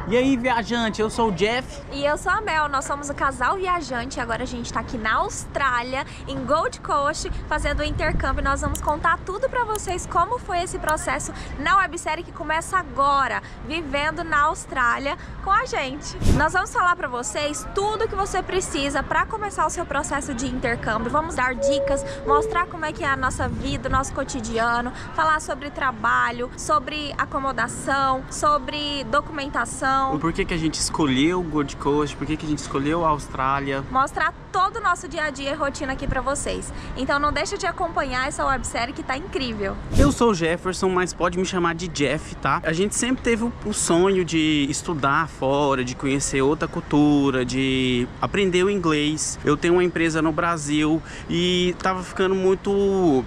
E aí, viajante, eu sou o Jeff. E eu sou a Mel, nós somos o casal viajante e agora a gente tá aqui na Austrália, em Gold Coast, fazendo o intercâmbio. Nós vamos contar tudo pra vocês como foi esse processo na websérie que começa agora, vivendo na Austrália com a gente. Nós vamos falar pra vocês tudo que você precisa pra começar o seu processo de intercâmbio. Vamos dar dicas, mostrar como é que é a nossa vida, o nosso cotidiano, falar sobre trabalho, sobre acomodação, sobre documentação. Por que a gente escolheu o Gold Coast, por que a gente escolheu a Austrália. Mostrar todo o nosso dia a dia e rotina aqui pra vocês. Então não deixa de acompanhar essa websérie que tá incrível. Eu sou o Jefferson, mas pode me chamar de Jeff, tá? A gente sempre teve o sonho de estudar fora, de conhecer outra cultura, de aprender o inglês. Eu tenho uma empresa no Brasil e tava ficando muito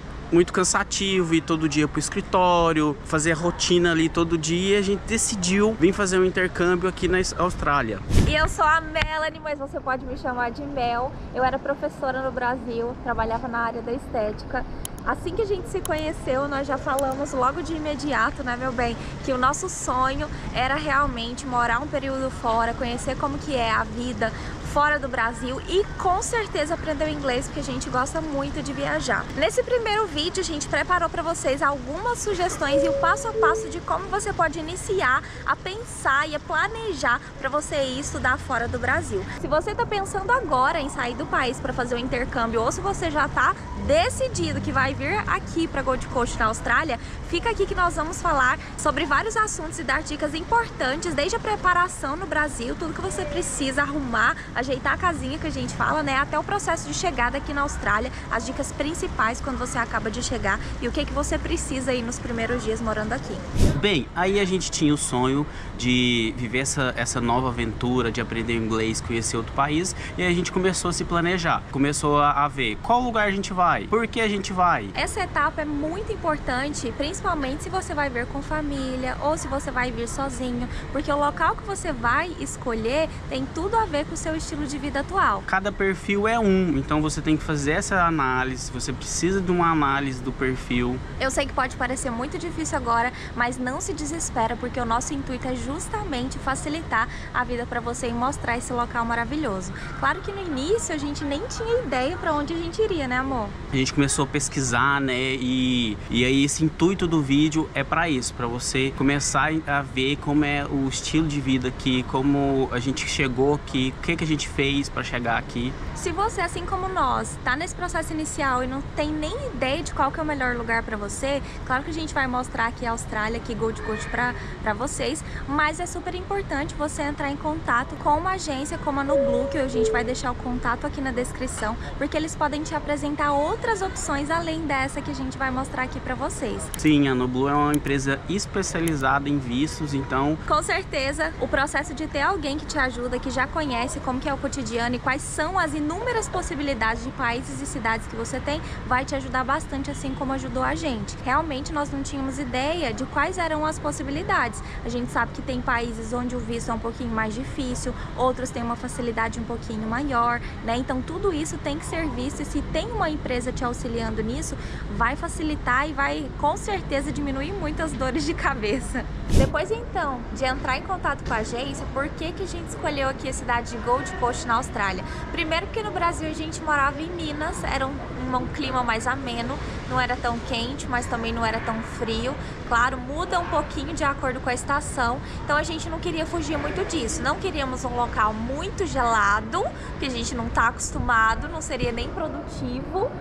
cansativo ir todo dia pro escritório, fazer a rotina ali todo dia, e a gente decidiu vir fazer um intercâmbio aqui na Austrália. E eu sou a Melanie, mas você pode me chamar de Mel. Eu era professora no Brasil, trabalhava na área da estética. Assim que a gente se conheceu, nós já falamos logo de imediato, né, meu bem, que o nosso sonho era realmente morar um período fora, conhecer como que é a vida fora do Brasil e com certeza aprender o inglês, porque a gente gosta muito de viajar. Nesse primeiro vídeo a gente preparou para vocês algumas sugestões e o passo a passo de como você pode iniciar a pensar e a planejar para você ir estudar fora do Brasil. Se você está pensando agora em sair do país para fazer o intercâmbio ou se você já está decidido que vai vir aqui para Gold Coast na Austrália, fica aqui que nós vamos falar sobre vários assuntos e dar dicas importantes, desde a preparação no Brasil, tudo que você precisa arrumar, ajeitar a casinha que a gente fala, né, até o processo de chegada aqui na Austrália, as dicas principais quando você acaba de chegar e o que você precisa aí nos primeiros dias morando aqui. Bem, aí a gente tinha o sonho de viver essa nova aventura, de aprender inglês, conhecer outro país, e aí a gente começou a se planejar, começou a ver qual lugar a gente vai, por que a gente vai. Essa etapa é muito importante, principalmente se você vai vir com família ou se você vai vir sozinho, porque o local que você vai escolher tem tudo a ver com o seu estilo de vida atual. Cada perfil é um, então você tem que fazer essa análise, você precisa de uma análise do perfil. Eu sei que pode parecer muito difícil agora, mas não se desespera, porque o nosso intuito é justamente facilitar a vida para você e mostrar esse local maravilhoso. Claro que no início a gente nem tinha ideia para onde a gente iria, né, amor? A gente começou a pesquisar, né, e aí esse intuito do vídeo é para isso, para você começar a ver como é o estilo de vida aqui, como a gente chegou aqui, o que a gente fez para chegar aqui. Se você, assim como nós, tá nesse processo inicial e não tem nem ideia de qual que é o melhor lugar para você, claro que a gente vai mostrar aqui a Austrália, aqui Gold Coast para vocês, mas é super importante você entrar em contato com uma agência como a Nublu, que a gente vai deixar o contato aqui na descrição, porque eles podem te apresentar outras opções além dessa que a gente vai mostrar aqui para vocês. Sim, a Nublu é uma empresa especializada em vistos, então com certeza o processo de ter alguém que te ajuda, que já conhece como que é o cotidiano e quais são as inúmeras possibilidades de países e cidades que você tem, vai te ajudar bastante, assim como ajudou a gente. Realmente nós não tínhamos ideia de quais eram as possibilidades. A gente sabe que tem países onde o visto é um pouquinho mais difícil, outros têm uma facilidade um pouquinho maior, né? Então tudo isso tem que ser visto, e se tem uma empresa te auxiliando nisso, vai facilitar e vai com certeza diminuir muitas dores de cabeça. Depois então de entrar em contato com a agência, por que a gente escolheu aqui a cidade de Gold Coast na Austrália? Primeiro porque no Brasil a gente morava em Minas, era um clima mais ameno, não era tão quente, mas também não era tão frio. Claro, muda um pouquinho de acordo com a estação, então a gente não queria fugir muito disso. Não queríamos um local muito gelado, que a gente não está acostumado, não seria nem produtivo.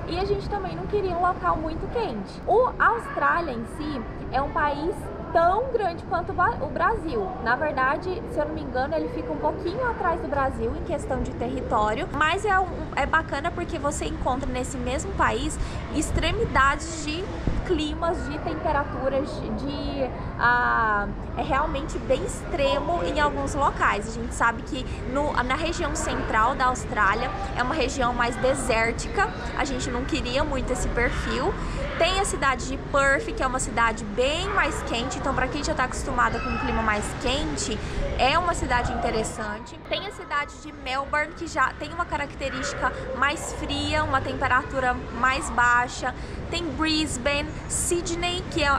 E a gente também não queria um local muito quente. A Austrália em si é um país tão grande quanto o Brasil. Na verdade, se eu não me engano, ele fica um pouquinho atrás do Brasil em questão de território, mas é bacana porque você encontra nesse mesmo país extremidades de climas, de temperaturas, é realmente bem extremo em alguns locais. A gente sabe que na região central da Austrália é uma região mais desértica, a gente não queria muito esse perfil. Tem a cidade de Perth, que é uma cidade bem mais quente, então para quem já está acostumada com um clima mais quente, é uma cidade interessante. Tem a cidade de Melbourne, que já tem uma característica mais fria, uma temperatura mais baixa. Tem Brisbane, Sydney, que é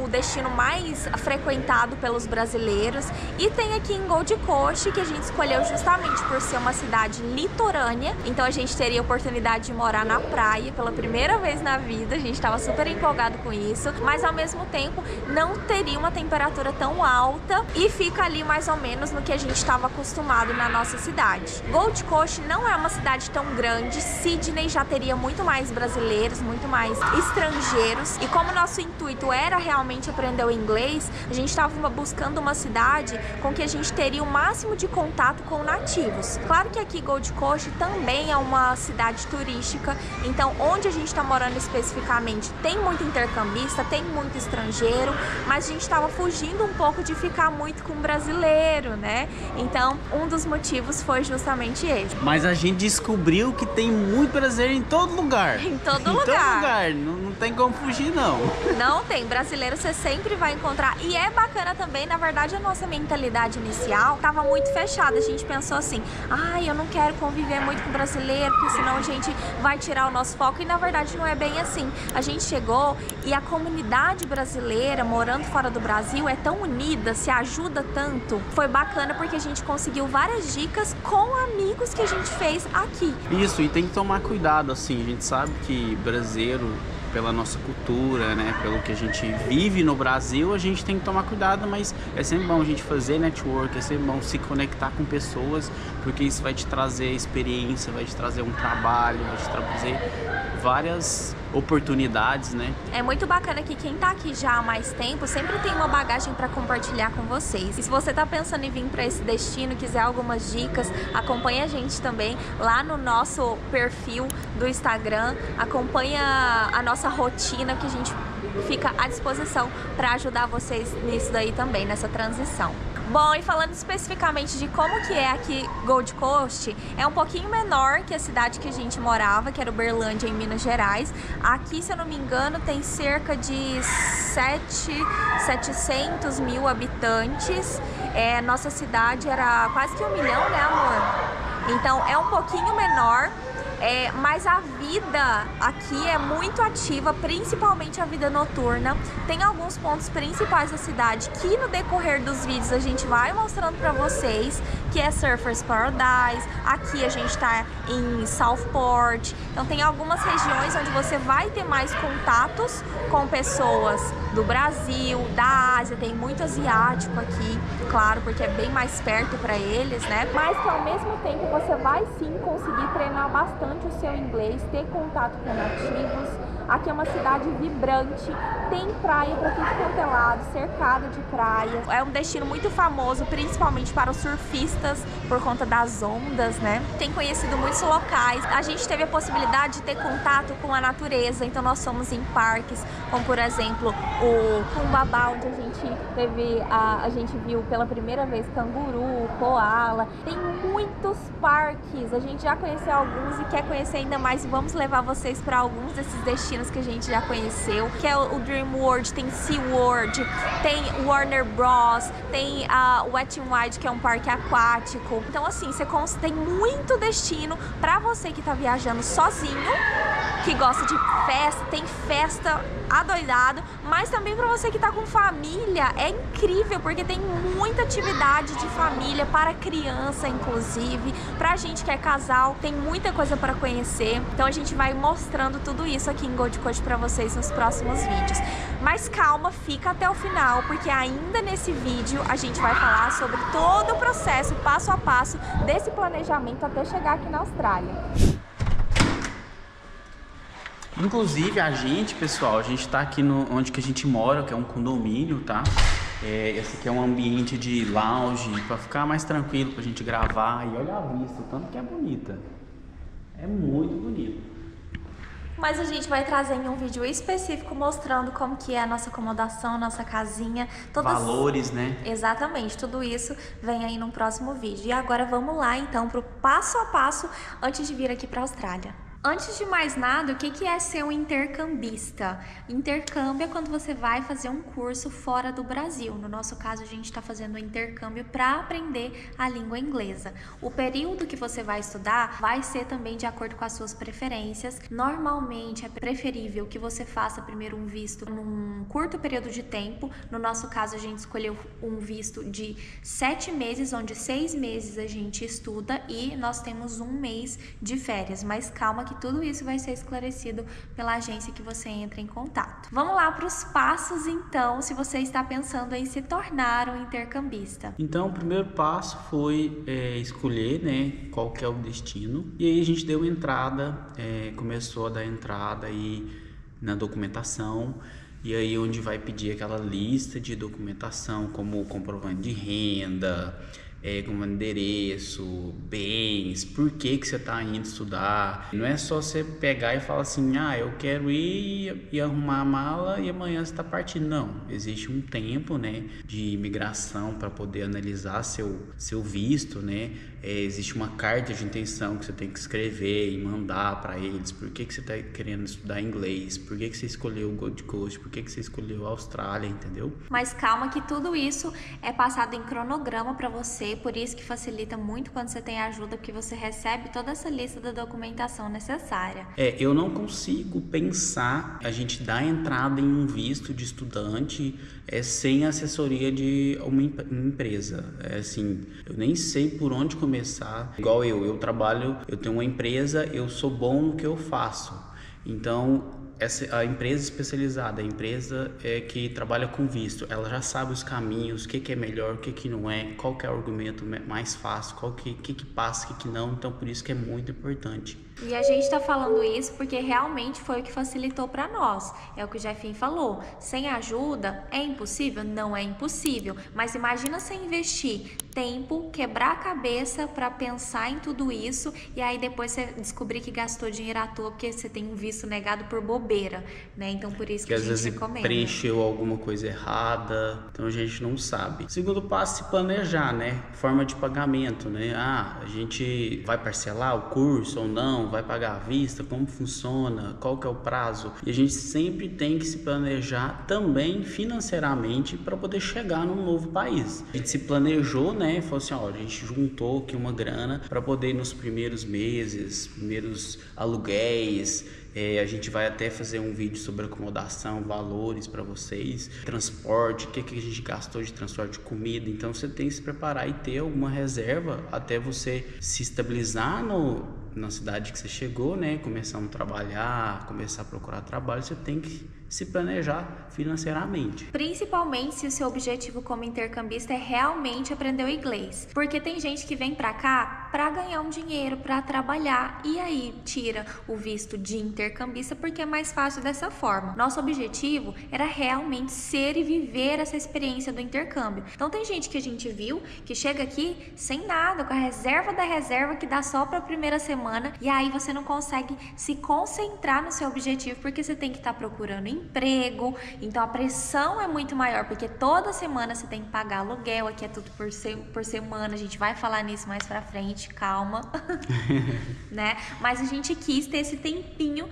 o destino mais frequentado pelos brasileiros, e tem aqui em Gold Coast, que a gente escolheu justamente por ser uma cidade litorânea, então a gente teria a oportunidade de morar na praia pela primeira vez na vida, a gente estava super empolgado com isso, mas ao mesmo tempo não teria uma temperatura tão alta e fica ali mais ou menos no que a gente estava acostumado na nossa cidade. Gold Coast não é uma cidade tão grande, Sydney já teria muito mais brasileiros, muito mais estrangeiros, e como nosso intuito era realmente aprender o inglês, a gente estava buscando uma cidade com que a gente teria o máximo de contato com nativos. Claro que aqui Gold Coast também é uma cidade turística, então onde a gente está morando especificamente tem muito intercambista, tem muito estrangeiro, mas a gente estava fugindo um pouco de ficar muito com brasileiro, né? Então um dos motivos foi justamente esse. Mas a gente descobriu que tem muito brasileiro em todo lugar. Em todo lugar. Todo lugar. Não tem como fugir, não. Não tem. Brasileiro você sempre vai encontrar. E é bacana também, na verdade, a nossa mentalidade inicial estava muito fechada. A gente pensou assim, eu não quero conviver muito com brasileiro, porque senão a gente vai tirar o nosso foco. E na verdade não é bem assim. A gente chegou e a comunidade brasileira, morando fora do Brasil, é tão unida, se ajuda tanto. Foi bacana porque a gente conseguiu várias dicas com amigos que a gente fez aqui. Isso, e tem que tomar cuidado, assim, a gente sabe que brasileiro, pela nossa cultura, né, pelo que a gente vive no Brasil, a gente tem que tomar cuidado, mas é sempre bom a gente fazer network, é sempre bom se conectar com pessoas, porque isso vai te trazer experiência, vai te trazer um trabalho, vai te trazer várias oportunidades, né? É muito bacana que quem tá aqui já há mais tempo sempre tem uma bagagem para compartilhar com vocês. E se você tá pensando em vir para esse destino, quiser algumas dicas, acompanha a gente também lá no nosso perfil do Instagram, acompanha a nossa rotina que a gente fica à disposição para ajudar vocês nisso daí também, nessa transição. Bom, e falando especificamente de como que é aqui Gold Coast, é um pouquinho menor que a cidade que a gente morava, que era Uberlândia, em Minas Gerais. Aqui, se eu não me engano, tem cerca de 700 mil habitantes. Nossa cidade era quase que 1 milhão, né, amor? Então, é um pouquinho menor. Mas a vida aqui é muito ativa, principalmente a vida noturna. Tem alguns pontos principais da cidade que no decorrer dos vídeos a gente vai mostrando pra vocês, que é Surfers Paradise. Aqui a gente tá em Southport. Então tem algumas regiões onde você vai ter mais contatos com pessoas do Brasil, da Ásia, tem muito asiático aqui, claro, porque é bem mais perto para eles, né? Mas que ao mesmo tempo você vai sim conseguir treinar bastante o seu inglês, ter contato com nativos. Aqui é uma cidade vibrante, tem praia para tudo quanto é lado, cercada de praia. É um destino muito famoso, principalmente para os surfistas, por conta das ondas, né? Tem conhecido muitos locais. A gente teve a possibilidade de ter contato com a natureza, então nós fomos em parques, como por exemplo o Cumbabá, onde a gente viu pela primeira vez canguru, koala. Tem muitos parques, a gente já conheceu alguns e quer conhecer ainda mais, e vamos levar vocês para alguns desses destinos que a gente já conheceu, que é o Dream World, tem SeaWorld, tem Warner Bros, tem a Wet n Wild, que é um parque aquático. Então assim, você tem muito destino para você que tá viajando sozinho, que gosta de festa, tem festa adoidado, mas também para você que tá com família, é incrível, porque tem muita atividade de família, para criança inclusive, pra gente que é casal, tem muita coisa para conhecer. Então a gente vai mostrando tudo isso aqui em Gold Coast para vocês nos próximos vídeos. Mas calma, fica até o final, porque ainda nesse vídeo a gente vai falar sobre todo o processo, passo a passo, desse planejamento até chegar aqui na Austrália. Inclusive a gente, pessoal, a gente tá aqui onde que a gente mora, que é um condomínio, tá? Esse aqui é um ambiente de lounge, pra ficar mais tranquilo pra gente gravar. E olha a vista, o tanto que é bonita. É muito bonito. Mas a gente vai trazer em um vídeo específico mostrando como que é a nossa acomodação, a nossa casinha. Valores, né? Exatamente, tudo isso vem aí num próximo vídeo. E agora vamos lá então pro passo a passo antes de vir aqui pra Austrália. Antes de mais nada, o que é ser um intercambista? Intercâmbio é quando você vai fazer um curso fora do Brasil. No nosso caso, a gente está fazendo um intercâmbio para aprender a língua inglesa. O período que você vai estudar vai ser também de acordo com as suas preferências. Normalmente, é preferível que você faça primeiro um visto num curto período de tempo. No nosso caso, a gente escolheu um visto de 7 meses, onde 6 meses a gente estuda e nós temos 1 mês de férias. Mas calma que tudo isso vai ser esclarecido pela agência que você entra em contato. Vamos lá para os passos, então, se você está pensando em se tornar um intercambista. Então, o primeiro passo foi escolher, né, qual que é o destino. E aí a gente deu entrada, começou a dar entrada aí na documentação. E aí onde vai pedir aquela lista de documentação, como comprovante de renda, como endereço, bens, por que você está indo estudar. Não é só você pegar e falar assim, eu quero ir e arrumar a mala e amanhã você está partindo. Não, existe um tempo, né, de imigração para poder analisar seu visto, né. Existe uma carta de intenção que você tem que escrever e mandar para eles. Por que você está querendo estudar inglês? Por que você escolheu o Gold Coast? Por que você escolheu a Austrália, entendeu? Mas calma que tudo isso é passado em cronograma para você, por isso que facilita muito quando você tem ajuda, porque você recebe toda essa lista da documentação necessária. Eu não consigo pensar a gente dar entrada em um visto de estudante sem assessoria de uma empresa. Assim, eu nem sei por onde começar. Igual eu trabalho, eu tenho uma empresa, eu sou bom no que eu faço. Então, a empresa especializada, a empresa que trabalha com visto, ela já sabe os caminhos, o que é melhor, o que não é, qual que é o argumento mais fácil, qual que passa, o que não. Então, por isso que é muito importante. E a gente está falando isso porque realmente foi o que facilitou para nós. É o que o Jefinho falou. Sem ajuda, é impossível? Não é impossível. Mas imagina você investir tempo, quebrar a cabeça para pensar em tudo isso e aí depois você descobrir que gastou dinheiro à toa porque você tem um visto negado por bobeira, né? Então por isso que a gente às vezes recomenda. Preencheu alguma coisa errada, então a gente não sabe. Segundo passo, se planejar, né? Forma de pagamento, né? A gente vai parcelar o curso ou não? Vai pagar à vista? Como funciona? Qual que é o prazo? E a gente sempre tem que se planejar também financeiramente para poder chegar num novo país. A gente se planejou, né? Falou assim, a gente juntou aqui uma grana para poder ir nos primeiros meses, primeiros aluguéis. A gente vai até fazer um vídeo sobre acomodação, valores para vocês, transporte, o que a gente gastou de transporte, comida. Então você tem que se preparar e ter alguma reserva até você se estabilizar na cidade que você chegou, né? Começar a trabalhar, começar a procurar trabalho, você tem que se planejar financeiramente. Principalmente se o seu objetivo como intercambista é realmente aprender o inglês. Porque tem gente que vem pra cá pra ganhar um dinheiro, pra trabalhar e aí tira o visto de intercambista porque é mais fácil dessa forma. Nosso objetivo era realmente ser e viver essa experiência do intercâmbio. Então tem gente que a gente viu que chega aqui sem nada, com a reserva da reserva que dá só pra primeira semana e aí você não consegue se concentrar no seu objetivo porque você tem que estar procurando emprego, então a pressão é muito maior, porque toda semana você tem que pagar aluguel, aqui é tudo por semana, a gente vai falar nisso mais pra frente, calma, né? Mas a gente quis ter esse tempinho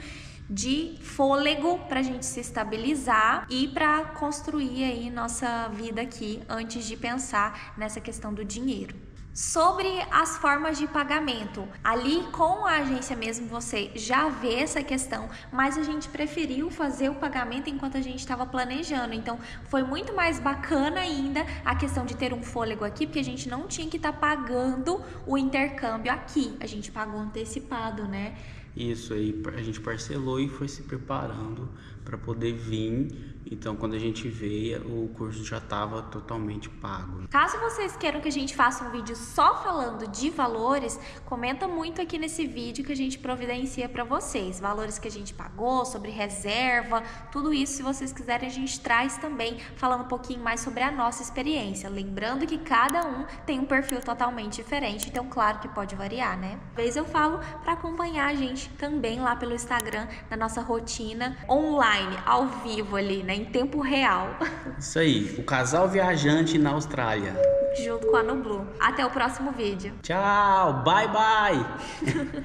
de fôlego pra gente se estabilizar e pra construir aí nossa vida aqui antes de pensar nessa questão do dinheiro. Sobre as formas de pagamento, ali com a agência mesmo você já vê essa questão, mas a gente preferiu fazer o pagamento enquanto a gente estava planejando, então foi muito mais bacana ainda a questão de ter um fôlego aqui, porque a gente não tinha que estar pagando o intercâmbio aqui, a gente pagou antecipado, né? Isso aí, a gente parcelou e foi se preparando para poder vir. Então, quando a gente veio, o curso já estava totalmente pago. Caso vocês queiram que a gente faça um vídeo só falando de valores, comenta muito aqui nesse vídeo que a gente providencia para vocês. Valores que a gente pagou, sobre reserva, tudo isso, se vocês quiserem, a gente traz também, falando um pouquinho mais sobre a nossa experiência. Lembrando que cada um tem um perfil totalmente diferente, então claro que pode variar, né? Às vezes eu falo para acompanhar a gente também lá pelo Instagram, na nossa rotina online, ao vivo ali, né? Em tempo real. Isso aí, o casal viajante na Austrália. Junto com a Nublu. Até o próximo vídeo. Tchau, bye bye!